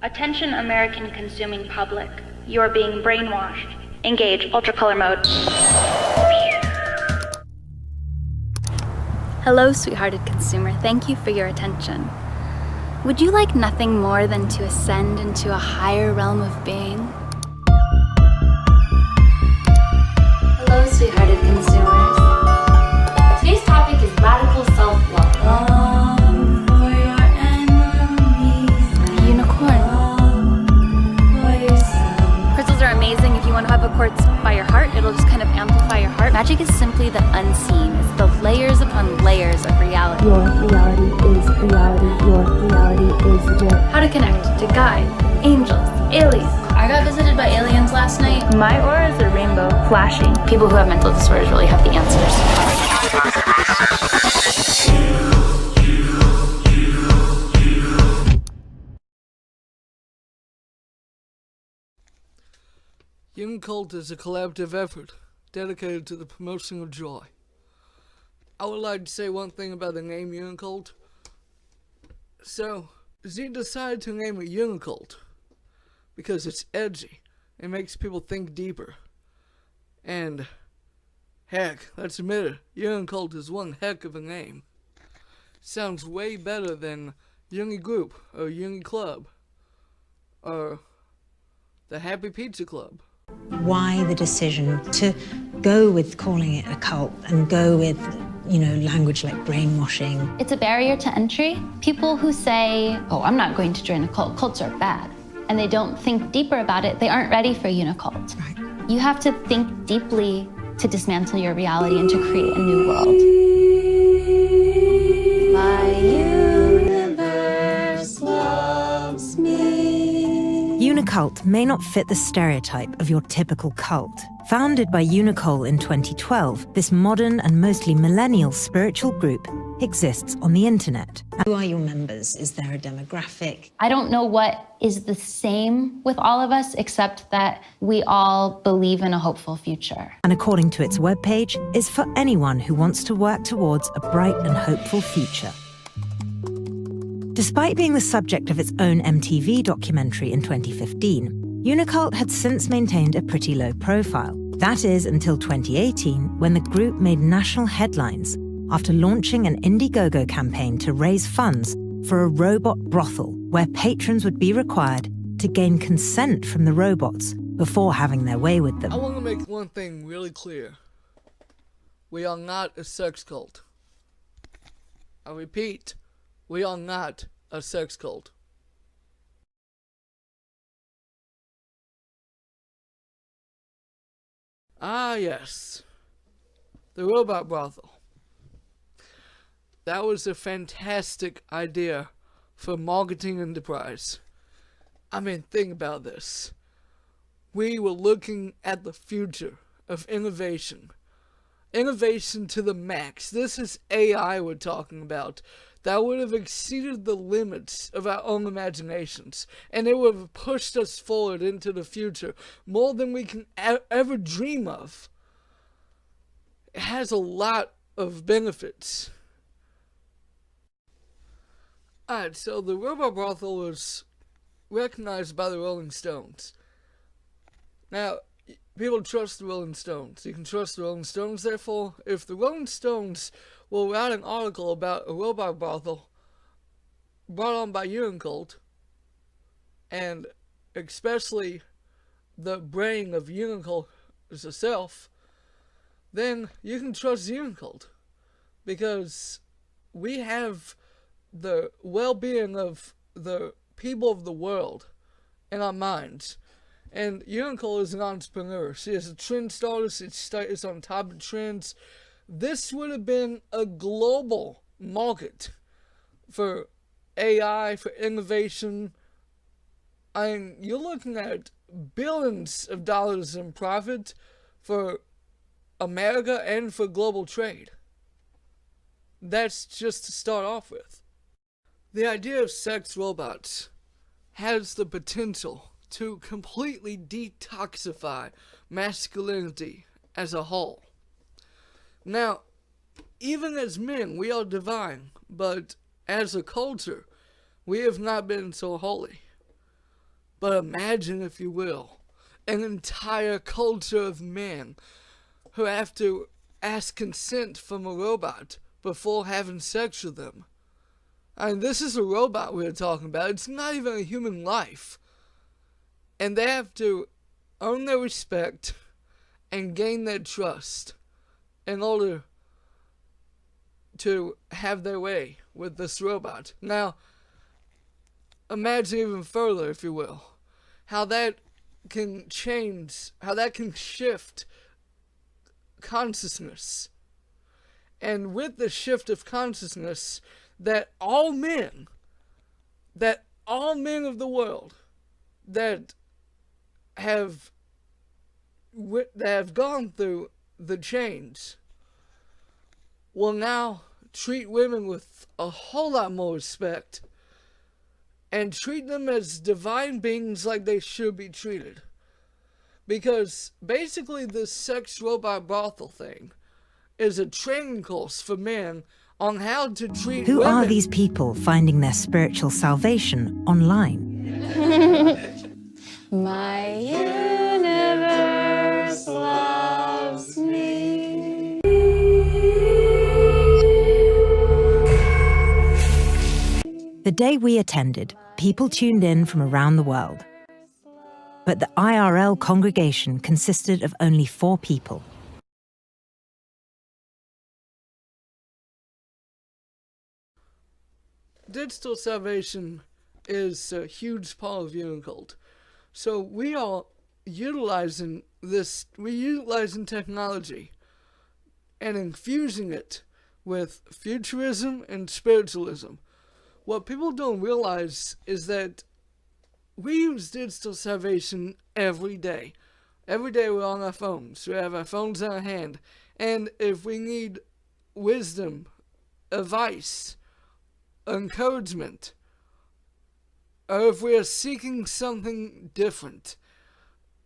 Attention American consuming public. You are being brainwashed. Engage ultracolor mode. Hello, sweethearted consumer. Thank you for your attention. Would you like nothing more than to ascend into a higher realm of being? Hello, sweethearted consumers. Today's topic is radical self-love. For your enemies. Unicorn. For yourself. Crystals are amazing. If you want to have a quartz by your heart, it'll just kind of amplify your heart. Magic is simply the unseen. It's the layers upon layers of reality. Your reality is reality. Your reality is legit. How to connect to God, angels, aliens. I got visited by aliens last night. My aura is a rainbow, flashing. People who have mental disorders really have the answers. Unicult is a collaborative effort dedicated to the promotion of joy. I would like to say one thing about the name Unicult. So, Z decided to name it Unicult because it's edgy. It makes people think deeper. And, heck, let's admit it, Unicult is one heck of a name. Sounds way better than Uni Group or Uni Club or the Happy Pizza Club. Why the decision to go with calling it a cult and go with, language like brainwashing? It's a barrier to entry. People who say, oh, I'm not going to join a cult, cults are bad, and they don't think deeper about it, they aren't ready for Unicult. Right. You have to think deeply to dismantle your reality and to create a new world. My universe loves me. Unicult may not fit the stereotype of your typical cult. Founded by Unicult in 2012, this modern and mostly millennial spiritual group exists on the internet. Who are your members? Is there a demographic? I don't know what is the same with all of us, except that we all believe in a hopeful future. And according to its webpage, is for anyone who wants to work towards a bright and hopeful future. Despite being the subject of its own MTV documentary in 2015, Unicult had since maintained a pretty low profile. That is until 2018, when the group made national headlines after launching an Indiegogo campaign to raise funds for a robot brothel where patrons would be required to gain consent from the robots before having their way with them. I want to make one thing really clear. We are not a sex cult. I repeat, we are not a sex cult. Ah, yes. The robot brothel. That was a fantastic idea for marketing enterprise. I mean, think about this. We were looking at the future of innovation. Innovation to the max. This is AI we're talking about. That would have exceeded the limits of our own imaginations, and it would have pushed us forward into the future more than we can ever dream of. It has a lot of benefits. Alright, so the robot brothel was recognized by the Rolling Stones. Now, people trust the Rolling Stones. You can trust the Rolling Stones, therefore, if the Rolling Stones will write an article about a robot brothel brought on by Unicult, and especially the brain of Unicult itself, then you can trust Unicult, because we have the well-being of the people of the world in our minds. And Unicult is an entrepreneur. She is a trend starter. It's on top of trends. This would have been a global market for AI, for innovation. I mean, you're looking at billions of dollars in profit for America and for global trade. That's just to start off with. The idea of sex robots has the potential to completely detoxify masculinity as a whole. Now, even as men, we are divine, but as a culture, we have not been so holy. But imagine, if you will, an entire culture of men who have to ask consent from a robot before having sex with them. I mean, this is a robot we're talking about. It's not even a human life. And they have to earn their respect and gain their trust in order to have their way with this robot. Now, imagine even further, if you will, how that can change, how that can shift consciousness. And with the shift of consciousness, that all men of the world that have gone through the change will now treat women with a whole lot more respect and treat them as divine beings like they should be treated. Because basically this sex robot brothel thing is a training course for men on how to treat Who women. are these people finding their spiritual salvation online? My universe loves me. The day we attended, people tuned in from around the world. But the IRL congregation consisted of only 4 people. Digital salvation is a huge part of Unicult. So we are utilizing technology and infusing it with futurism and spiritualism. What people don't realize is that we use digital salvation every day. Every day we're on our phones. We have our phones in our hand. And if we need wisdom, advice, encouragement, or if we are seeking something different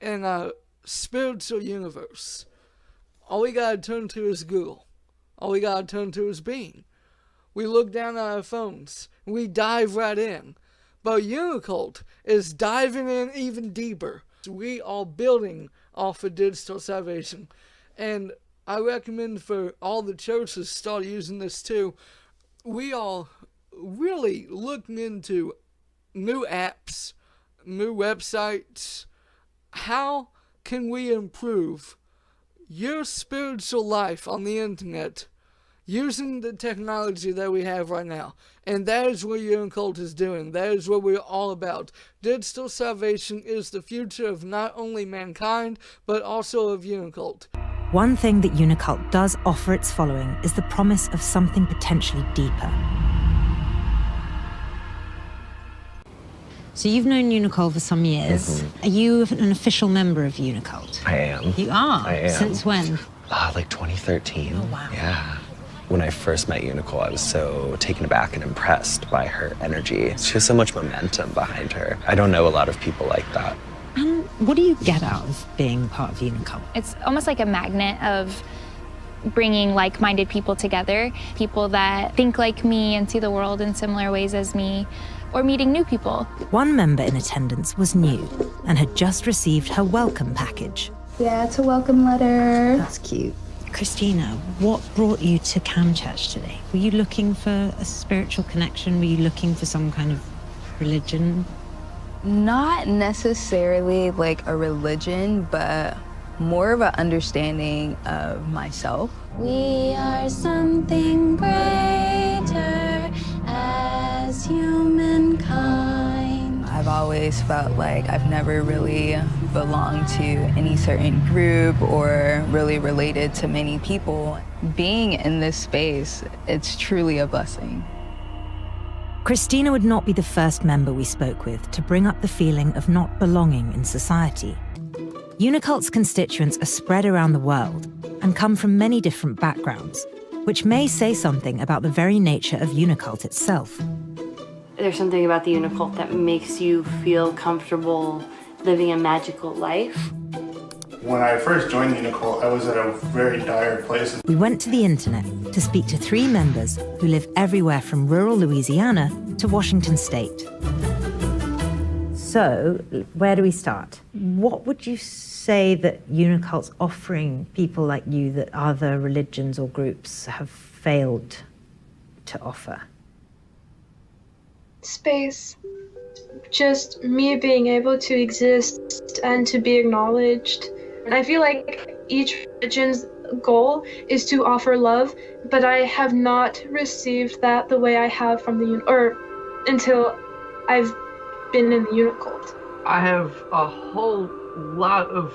in our spiritual universe, all we gotta turn to is Google. All we gotta turn to is Bing. We look down at our phones, and we dive right in. But Unicult is diving in even deeper. We are building off of digital salvation. And I recommend for all the churches to start using this too. We are really looking into new apps, new websites. How can we improve your spiritual life on the internet using the technology that we have right now? And that is what Unicult is doing. That is what we're all about. Digital salvation is the future of not only mankind, but also of Unicult. One thing that Unicult does offer its following is the promise of something potentially deeper. So you've known Unicult for some years. Are you an official member of Unicult? I am. You are? I am. Since when? Like 2013. Oh, wow. Yeah. When I first met Unicult, I was so taken aback and impressed by her energy. She has so much momentum behind her. I don't know a lot of people like that. And what do you get out of being part of Unicult? It's almost like a magnet of bringing like-minded people together, people that think like me and see the world in similar ways as me, or meeting new people. One member in attendance was new and had just received her welcome package. Yeah, it's a welcome letter. That's cute. Christina, what brought you to Cam Church today? Were you looking for a spiritual connection? Were you looking for some kind of religion? Not necessarily like a religion, but more of an understanding of myself. We are something greater as humankind. I've always felt like I've never really belonged to any certain group or really related to many people. Being in this space, it's truly a blessing. Christina would not be the first member we spoke with to bring up the feeling of not belonging in society. Unicult's constituents are spread around the world and come from many different backgrounds, which may say something about the very nature of Unicult itself. There's something about the Unicult that makes you feel comfortable living a magical life. When I first joined Unicult, I was at a very dire place. We went to the internet to speak to 3 members who live everywhere from rural Louisiana to Washington State. So, where do we start? What would you say that Unicult's offering people like you that other religions or groups have failed to offer? Space. Just me being able to exist and to be acknowledged. And I feel like each religion's goal is to offer love, but I have not received that the way I have from until I've been in the Unicult. I have a whole lot of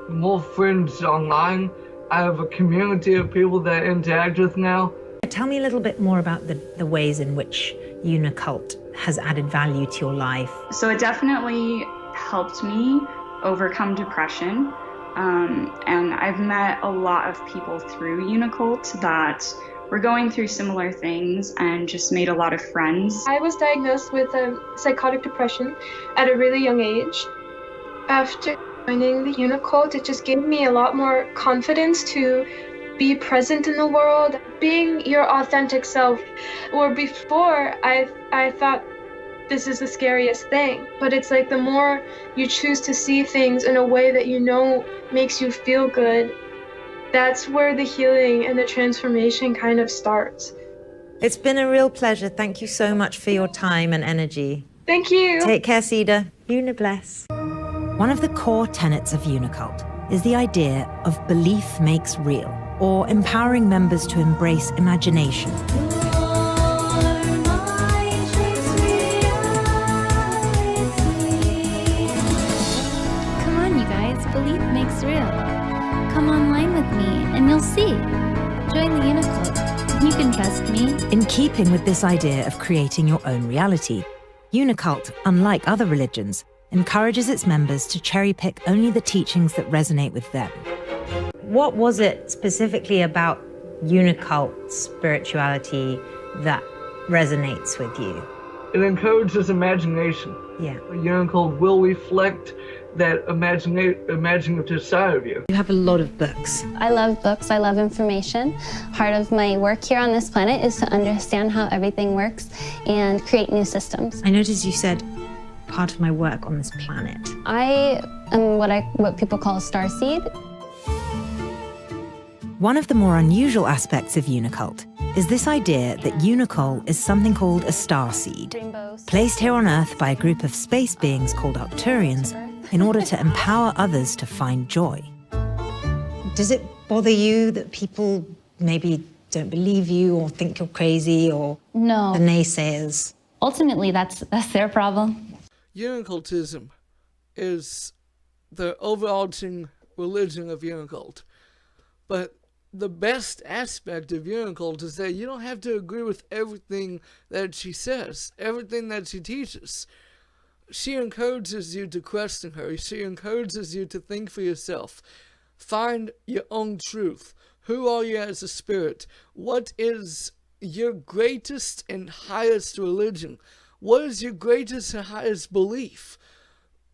more friends online. I have a community of people that I interact with now. Tell me a little bit more about the ways in which Unicult has added value to your life. So it definitely helped me overcome depression. And I've met a lot of people through Unicult that were going through similar things and just made a lot of friends. I was diagnosed with psychotic depression at a really young age. After joining the Unicult, it just gave me a lot more confidence to be present in the world, being your authentic self. Or before, I thought this is the scariest thing, but it's like the more you choose to see things in a way that you know makes you feel good, that's where the healing and the transformation kind of starts. It's been a real pleasure. Thank you so much for your time and energy. Thank you. Take care, Cedar. Una bless. One of the core tenets of Unicult is the idea of belief makes real, or empowering members to embrace imagination. Come on, you guys, belief makes real. Come online with me and you'll see. Join the Unicult. You can trust me. In keeping with this idea of creating your own reality, Unicult, unlike other religions, encourages its members to cherry-pick only the teachings that resonate with them. What was it specifically about Unicult spirituality that resonates with you? It encourages imagination. Yeah. Unicult will reflect that imaginative side of you. You have a lot of books. I love books, I love information. Part of my work here on this planet is to understand how everything works and create new systems. I noticed you said part of my work on this planet. I am what people call a starseed. One of the more unusual aspects of Unicult is this idea that Unicult is something called a starseed, placed here on Earth by a group of space beings called Arcturians in order to empower others to find joy. Does it bother you that people maybe don't believe you or think you're crazy, or No. the naysayers? Ultimately, that's their problem. Unicultism is the overarching religion of Unicult. But the best aspect of Unicult is that you don't have to agree with everything that she says, everything that she teaches. She encourages you to question her. She encourages you to think for yourself. Find your own truth. Who are you as a spirit? What is your greatest and highest religion? What is your greatest and highest belief?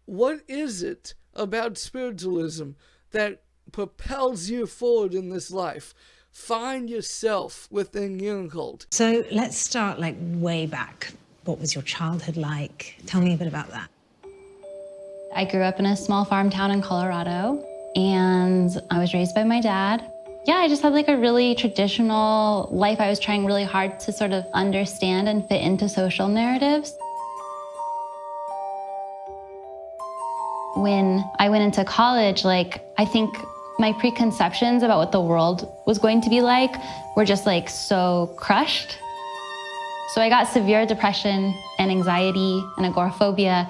What is it about spiritualism that propels you forward in this life? Find yourself within Unicult. So let's start like way back. What was your childhood like? Tell me a bit about that. I grew up in a small farm town in Colorado, and I was raised by my dad. Yeah, I just had like a really traditional life. I was trying really hard to sort of understand and fit into social narratives. When I went into college, I think my preconceptions about what the world was going to be like were just so crushed. So I got severe depression and anxiety and agoraphobia.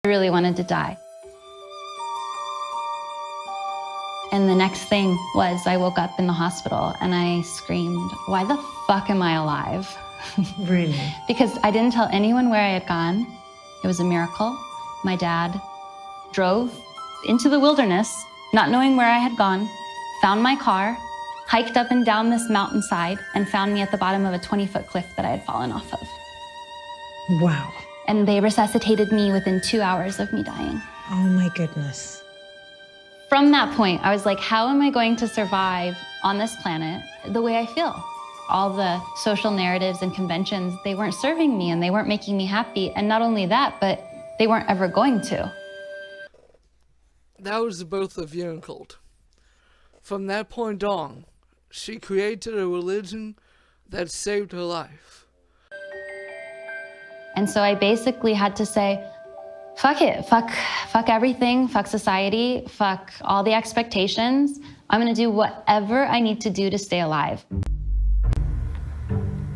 I really wanted to die. And the next thing was I woke up in the hospital and I screamed, "Why the fuck am I alive?" Really? Because I didn't tell anyone where I had gone. It was a miracle. My dad drove into the wilderness, not knowing where I had gone, found my car, hiked up and down this mountainside, and found me at the bottom of a 20-foot cliff that I had fallen off of. Wow. And they resuscitated me within 2 hours of me dying. Oh my goodness. From that point, I was like, how am I going to survive on this planet the way I feel? All the social narratives and conventions, they weren't serving me and they weren't making me happy. And not only that, but they weren't ever going to. That was the birth of Unicult. From that point on, she created a religion that saved her life. And so I basically had to say, fuck it, fuck everything, fuck society, fuck all the expectations. I'm gonna do whatever I need to do to stay alive.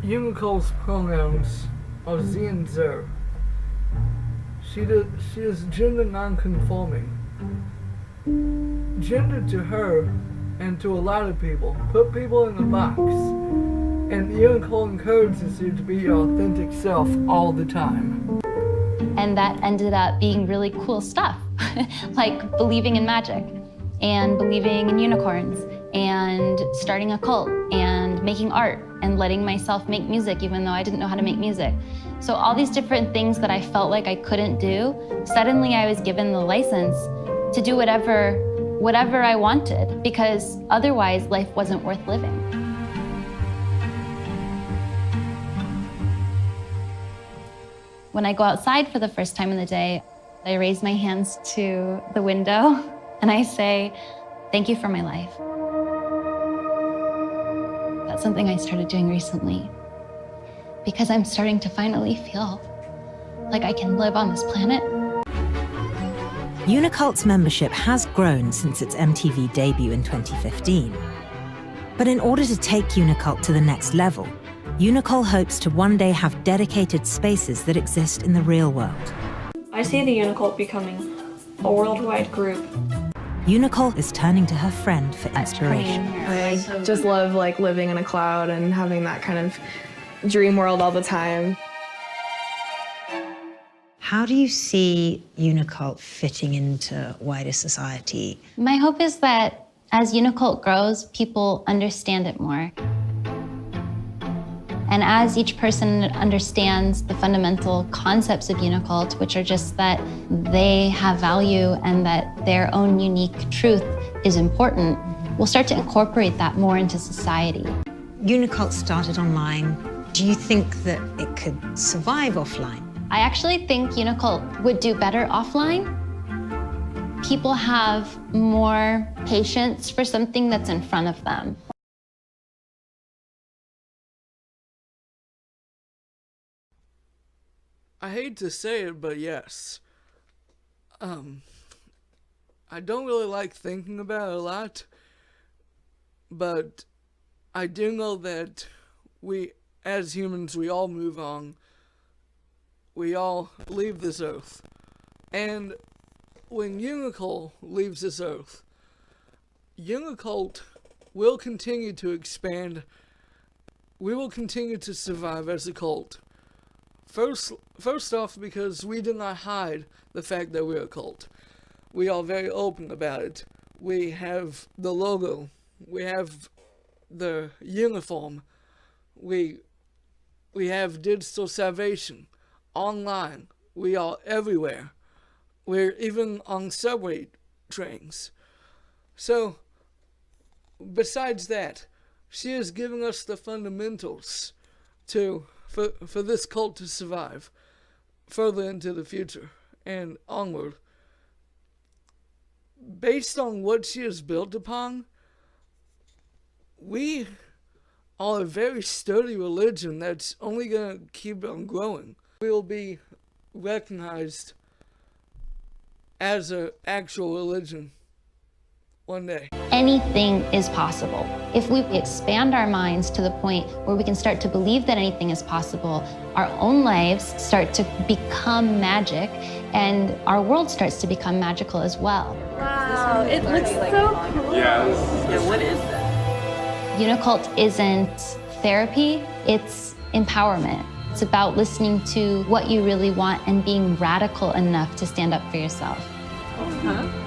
Unicult's pronouns are sie and zer. She is gender non-conforming. Gender to her, and to a lot of people, put people in a box. And Unicult encourages you to be your authentic self all the time. And that ended up being really cool stuff, like believing in magic, and believing in unicorns, and starting a cult, and making art, and letting myself make music even though I didn't know how to make music. So all these different things that I felt like I couldn't do, suddenly I was given the license to do whatever I wanted, because otherwise life wasn't worth living. When I go outside for the first time in the day, I raise my hands to the window and I say, thank you for my life. That's something I started doing recently because I'm starting to finally feel like I can live on this planet. Unicult's membership has grown since its MTV debut in 2015. But in order to take Unicult to the next level, Unicult hopes to one day have dedicated spaces that exist in the real world. I see the Unicult becoming a worldwide group. Unicult is turning to her friend for inspiration. I just love living in a cloud and having that kind of dream world all the time. How do you see Unicult fitting into wider society? My hope is that as Unicult grows, people understand it more. And as each person understands the fundamental concepts of Unicult, which are just that they have value and that their own unique truth is important, we'll start to incorporate that more into society. Unicult started online. Do you think that it could survive offline? I actually think Unicult would do better offline. People have more patience for something that's in front of them. I hate to say it, but yes. I don't really like thinking about it a lot, but I do know that we, as humans, we all move on. We all leave this earth. And when Unicult leaves this earth, Unicult will continue to expand. We will continue to survive as a cult. First off, because we do not hide the fact that we're a cult. We are very open about it. We have the logo. We have the uniform. We have digital salvation. Online. We are everywhere. We're even on subway trains. So, besides that, she is giving us the fundamentals for this cult to survive further into the future and onward. Based on what she is built upon, we are a very sturdy religion that's only going to keep on growing. We will be recognized as an actual religion one day. Anything is possible. If we expand our minds to the point where we can start to believe that anything is possible, our own lives start to become magic and our world starts to become magical as well. Wow, it looks so cool. Yeah, what is that? Unicult isn't therapy, it's empowerment. It's about listening to what you really want and being radical enough to stand up for yourself. Uh-huh.